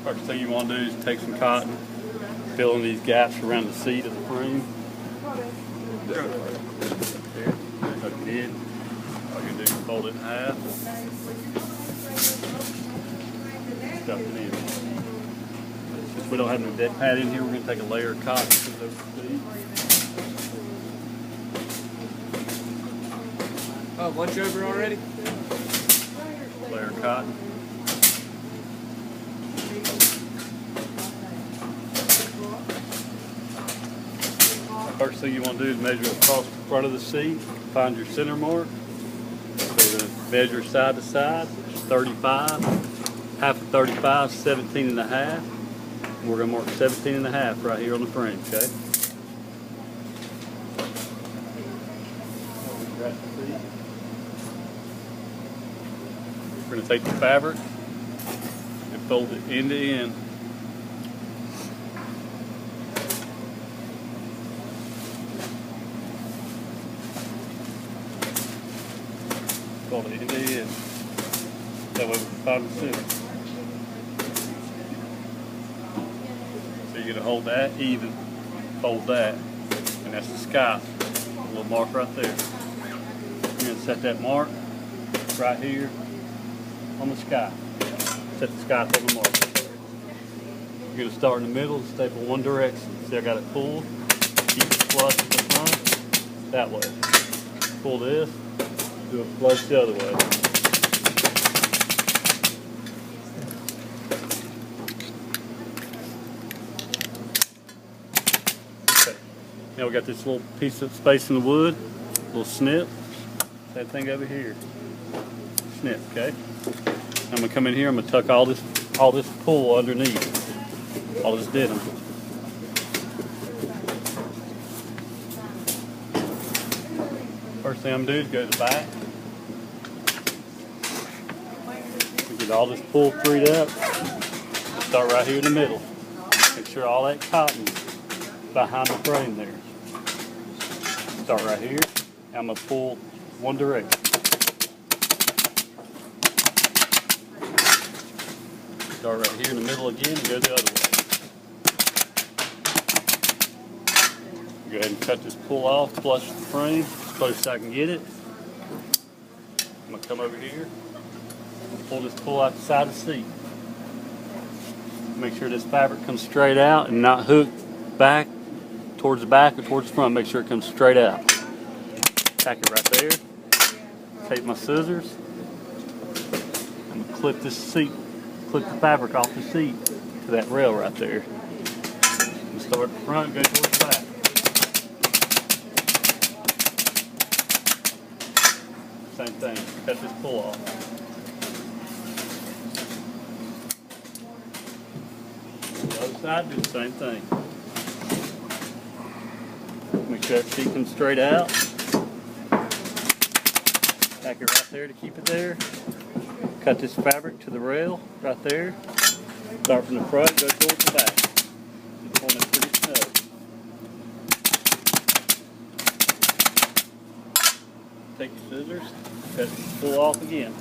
First thing you want to do is take some cotton, fill in these gaps around the seat of the frame. There, tuck it in. All you're going to do is fold it in half. Stuff it in. Since we don't have no deck pad in here, we're going to take a layer of cotton to the seat. Oh, lunch over already? Layer of cotton. First thing you want to do is measure across the front of the seat. Find your center mark. So we're going to measure side to side. 35. Half of 35 is 17 and a half. And we're going to mark 17 and a half right here on the frame, okay? We're going to take the fabric and fold it end to end. Fold it end to end. That way we can find the center. So you're going to hold that even, fold that, and that's the sky. A little mark right there. You're going to set that mark right here on the sky. Set the sky on the mark. You're going to start in the middle and staple one direction. See, I got it pulled. Keep it flush at the front. That way. Pull this. Do a flush the other way. Okay. Now we got this little piece of space in the wood. Little snip. Same thing over here. Snip, okay? I'm gonna come in here, I'm gonna tuck all this pull underneath. All this denim. First thing I'm gonna do is go to the back. Get all this pull freed up. Start right here in the middle. Make sure all that cotton's behind the frame there. Start right here. I'm gonna pull one direction. Start right here in the middle again and go the other way. Go ahead and cut this pull off, flush the frame as close as I can get it. I'm going to come over here and pull this pull out the side of the seat. Make sure this fabric comes straight out and not hooked back towards the back or towards the front. Make sure it comes straight out. Tack it right there. Take my scissors. I'm going to clip this seat. Clip the fabric off the seat to that rail right there. And start at the front, go towards the back. Same thing, cut this pull off. The other side, do the same thing. Make sure that seat comes straight out. Tack it right there to keep it there. Cut this fabric to the rail right there. Start from the front, go towards the back. Just pulling it pretty snug. Take your scissors, cut this pull off again.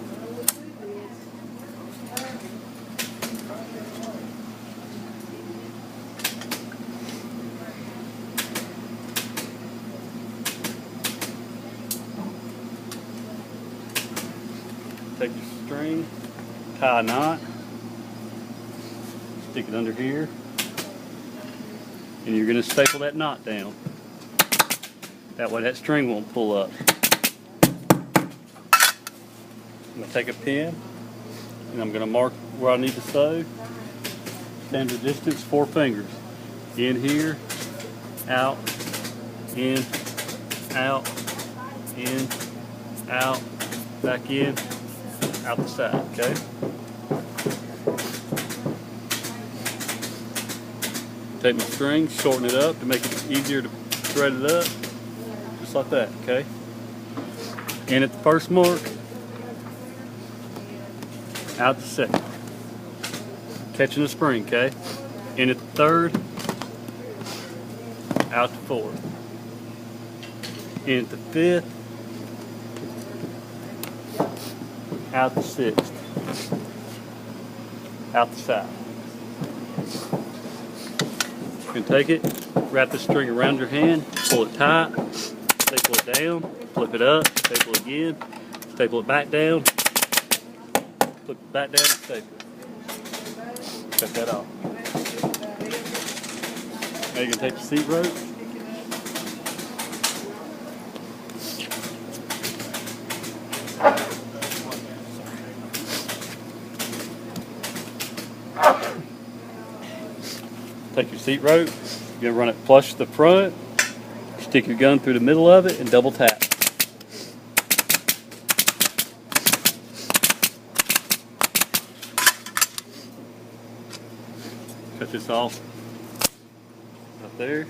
Take your string, tie a knot, stick it under here, and you're going to staple that knot down. That way that string won't pull up. I'm going to take a pin, and I'm going to mark where I need to sew. Standard distance, 4 fingers. In here, out, in, out, back in, out the side, okay? Take my string, shorten it up to make it easier to thread it up, just like that, okay? In at the first mark, out the second. Catching the spring, okay? In at the third, out the fourth. In at the fifth, out the sixth, out the side. You can take it, wrap the string around your hand, pull it tight, staple it down, flip it up, staple it again, staple it back down, flip it back down and staple it. Cut that off. Now you can take the seat rope. Take your seat rope, you're going to run it flush to the front, stick your gun through the middle of it and double tap. Cut this off right there.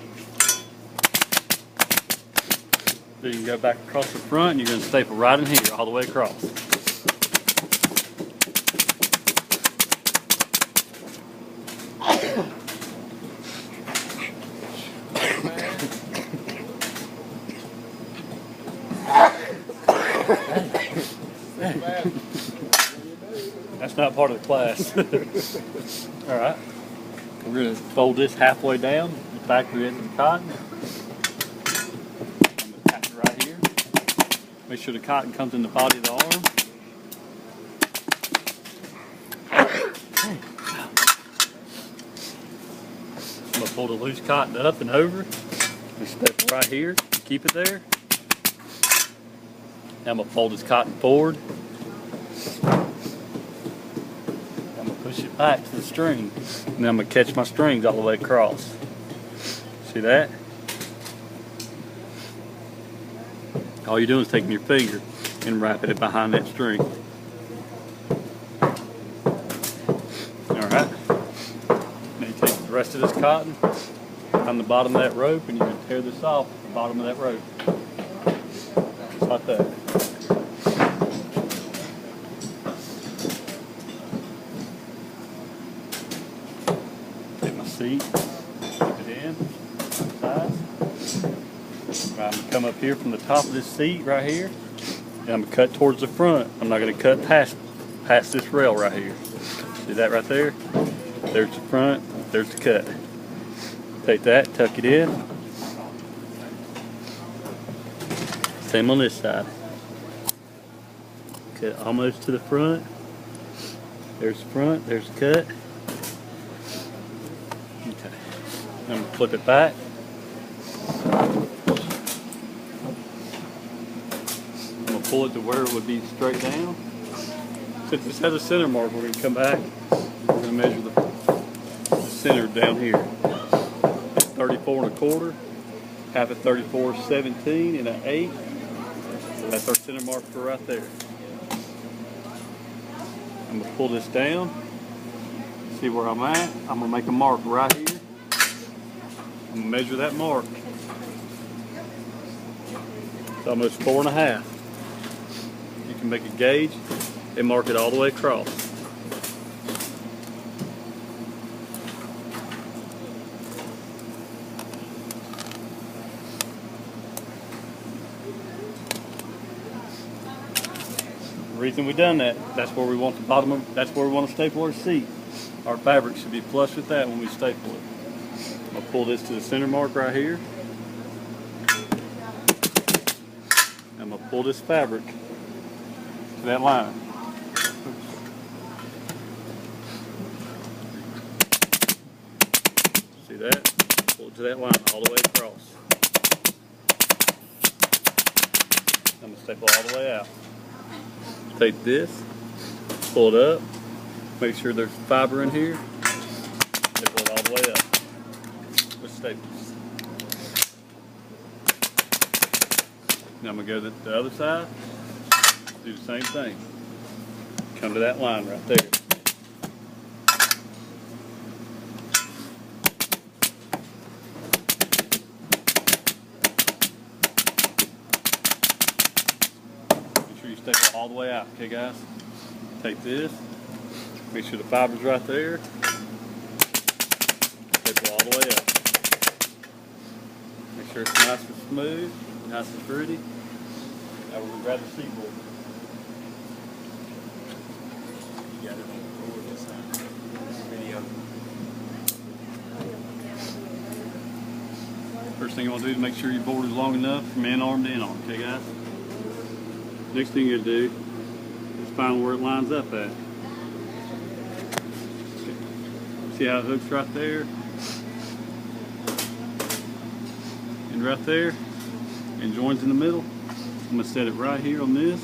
Then you can go back across the front and you're going to staple right in here all the way across. That's not part of the class. Alright. We're going to fold this halfway down, the back of the end of the cotton. I'm going to tap it right here. Make sure the cotton comes in the body of the arm. I'm going to pull the loose cotton up and over and step right here. Keep it there. Now I'm going to fold this cotton forward. I'm going to push it back to the string. And then I'm going to catch my strings all the way across. See that? All you're doing is taking your finger and wrapping it behind that string. Alright. Now you take the rest of this cotton on the bottom of that rope and you're going to tear this off the bottom of that rope. Just like that. Take my seat, keep it in, side. I'm going to come up here from the top of this seat right here, and I'm going to cut towards the front. I'm not going to cut past this rail right here. See that right there? There's the front, there's the cut. Take that, tuck it in. Same on this side. Cut almost to the front. There's the front, there's the cut. Okay. I'm going to flip it back. I'm going to pull it to where it would be straight down. Since this has a center mark, we're going to come back. We're going to measure the center down here. 34 1/4, half at 34 17 and an 8. That's our center mark for right there. I'm going to pull this down, see where I'm at. I'm going to make a mark right here. I'm going to measure that mark. It's almost 4 1/2. You can make a gauge and mark it all the way across. The reason we done that, that's where we want the bottom of, that's where we want to staple our seat. Our fabric should be flush with that when we staple it. I'm going to pull this to the center mark right here. I'm going to pull this fabric to that line. See that? Pull it to that line all the way across. I'm going to staple all the way out. Take this, pull it up, make sure there's fiber in here, staple it all the way up with staples. Now I'm going to go to the other side, do the same thing. Come to that line right there. Staple all the way out, okay guys? Take this, make sure the fiber's right there, staple all the way up. Make sure it's nice and smooth, nice and pretty. Now we're going to grab the seat board. You got it on the board this time. Video. First thing you want to do is make sure your board is long enough from in arm to in arm, okay guys? Next thing you're going to do is find where it lines up at. Okay. See how it hooks right there? And right there? And joins in the middle. I'm going to set it right here on this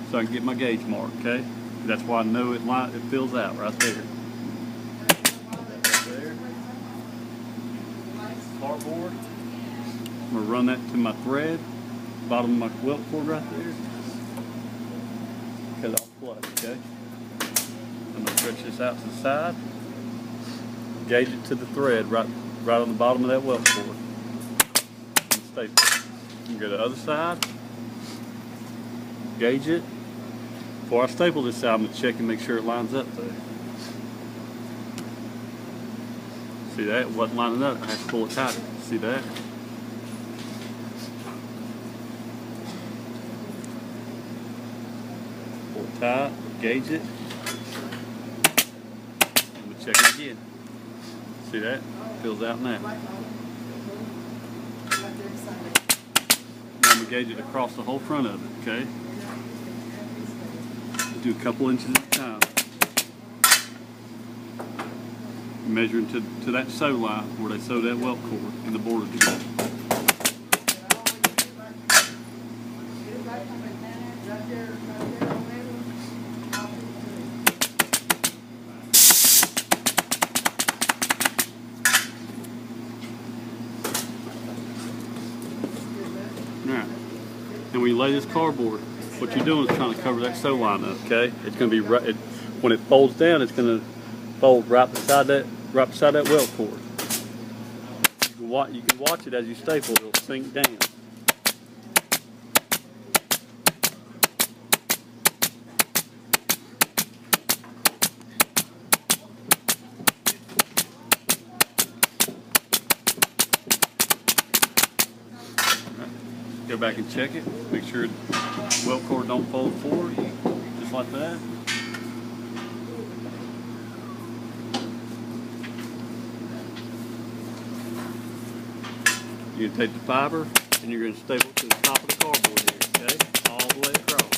so I can get my gauge mark, okay? That's why I know it fills out right there. Cardboard. I'm going to run that to my thread, bottom of my welt cord right there. Cut it off flush, okay? I'm going to stretch this out to the side. Gauge it to the thread right on the bottom of that welt cord. And staple it. You go to the other side. Gauge it. Before I staple this side, I'm going to check and make sure it lines up though. See that? It wasn't lining up. I have to pull it tighter. See that? Pull it tight, gauge it, and we'll check it again. See that? Fills out now. Now I'm going to gauge it across the whole front of it, okay? Do a couple inches at a time. Measuring to that sew line where they sew that welt cord and the border together. Alright, and when you lay this cardboard, what you're doing is trying to cover that sew line up, okay? It's going to be right, when it folds down, it's going to fold right beside that welt cord. You can watch it as you staple, it'll sink down. Right. Go back and check it, make sure the welt cord don't fold forward, just like that. You're going to take the fiber and you're going to staple it to the top of the cardboard here, okay? All the way across.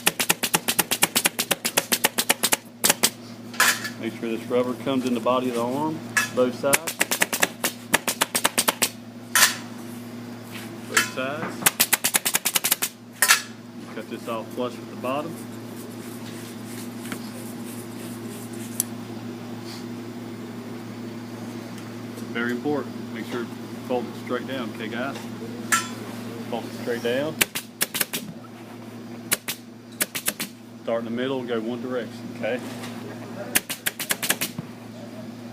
Make sure this rubber comes in the body of the arm, both sides. Both sides. Cut this off flush with the bottom. Very important. Make sure fold it straight down, okay guys? Fold it straight down. Start in the middle and go one direction, okay?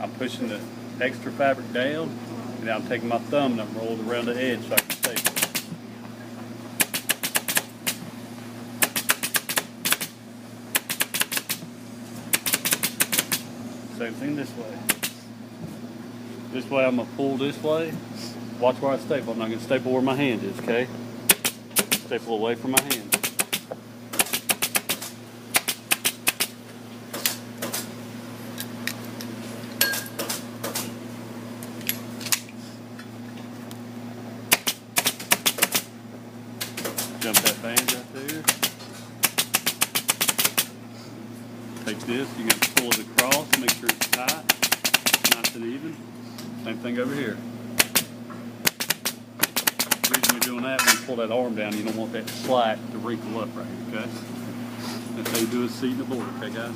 I'm pushing the extra fabric down and now I'm taking my thumb and I'm rolling around the edge so I can staple it. Same thing this way. This way I'm going to pull this way. Watch where I staple. I'm not going to staple where my hand is, okay? Staple away from my hand. Jump that band right there. Take this, you're going to pull it across, make sure it's tight, nice and even. Same thing over here. The reason you're doing that, when you pull that arm down, you don't want that slack to wrinkle up right here, okay? That's how you do a seat in the board, okay guys?